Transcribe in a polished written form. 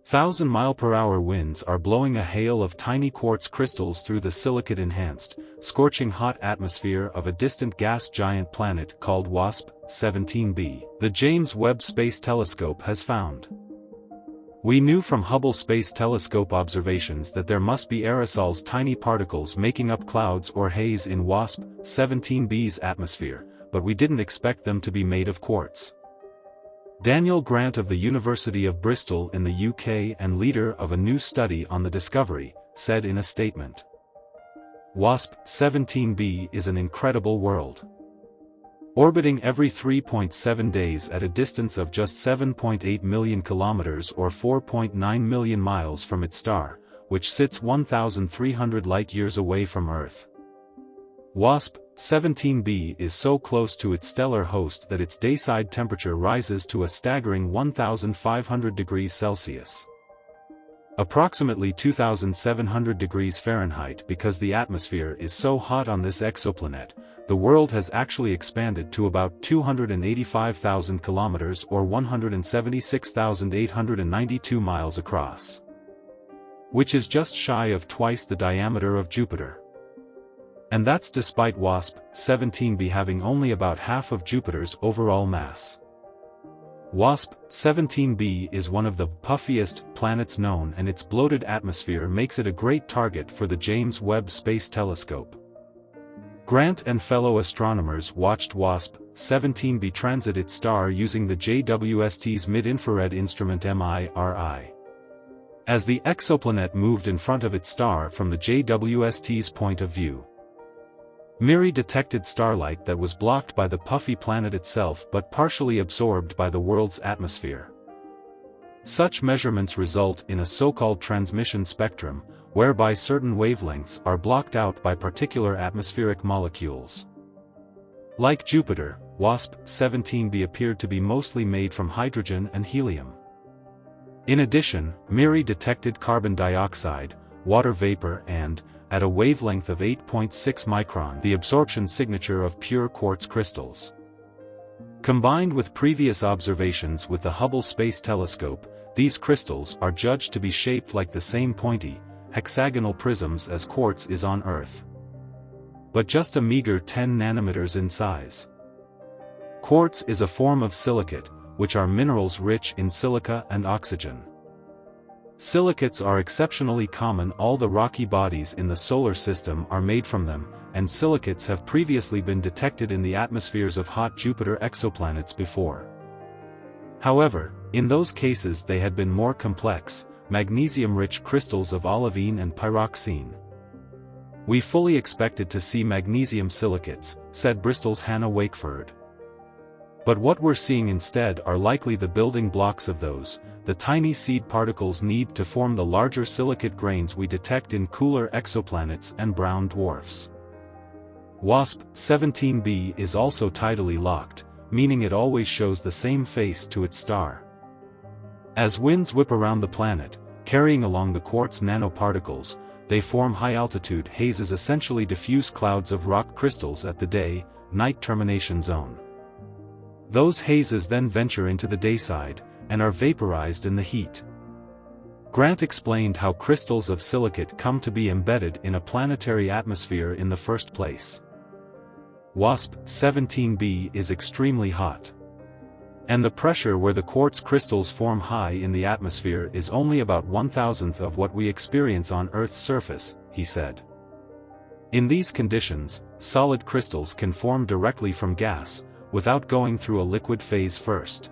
1,000-mile-per-hour winds are blowing a hail of tiny quartz crystals through the silicate-enhanced, scorching hot atmosphere of a distant gas giant planet called WASP-17b, the James Webb Space Telescope has found. We knew from Hubble Space Telescope observations that there must be aerosols, tiny particles making up clouds or haze in WASP-17b's atmosphere, but we didn't expect them to be made of quartz. Daniel Grant of the University of Bristol in the UK and leader of a new study on the discovery, said in a statement, "WASP-17b is an incredible world. Orbiting every 3.7 days at a distance of just 7.8 million kilometers or 4.9 million miles from its star, which sits 1,300 light-years away from Earth. WASP-17b is so close to its stellar host that its dayside temperature rises to a staggering 1,500 degrees Celsius. Approximately 2,700 degrees Fahrenheit. Because the atmosphere is so hot on this exoplanet, the world has actually expanded to about 285,000 kilometers or 176,892 miles across, which is just shy of twice the diameter of Jupiter. And that's despite WASP-17b having only about half of Jupiter's overall mass. WASP-17b is one of the puffiest planets known, and its bloated atmosphere makes it a great target for the James Webb Space Telescope. Grant and fellow astronomers watched WASP-17b transit its star using the JWST's mid-infrared instrument MIRI. As the exoplanet moved in front of its star from the JWST's point of view, MIRI detected starlight that was blocked by the puffy planet itself but partially absorbed by the world's atmosphere. Such measurements result in a so-called transmission spectrum, whereby certain wavelengths are blocked out by particular atmospheric molecules. Like Jupiter, WASP-17b appeared to be mostly made from hydrogen and helium. In addition, MIRI detected carbon dioxide, water vapor and, at a wavelength of 8.6 micron, the absorption signature of pure quartz crystals. Combined with previous observations with the Hubble Space Telescope, these crystals are judged to be shaped like the same pointy, hexagonal prisms as quartz is on Earth, but just a meager 10 nanometers in size. Quartz is a form of silicate, which are minerals rich in silica and oxygen. Silicates are exceptionally common. All the rocky bodies in the solar system are made from them, and silicates have previously been detected in the atmospheres of hot Jupiter exoplanets before. However, in those cases they had been more complex, magnesium-rich crystals of olivine and pyroxene. "We fully expected to see magnesium silicates," said Bristol's Hannah Wakeford. "But what we're seeing instead are likely the building blocks of those, the tiny seed particles need to form the larger silicate grains we detect in cooler exoplanets and brown dwarfs." WASP-17b is also tidally locked, meaning it always shows the same face to its star. As winds whip around the planet, carrying along the quartz nanoparticles, they form high-altitude hazes, essentially diffuse clouds of rock crystals at the day-night termination zone. Those hazes then venture into the dayside, and are vaporized in the heat. Grant explained how crystals of silicate come to be embedded in a planetary atmosphere in the first place. WASP-17b is extremely hot, and the pressure where the quartz crystals form high in the atmosphere is only about 1,000th of what we experience on Earth's surface, he said. In these conditions, solid crystals can form directly from gas, without going through a liquid phase first.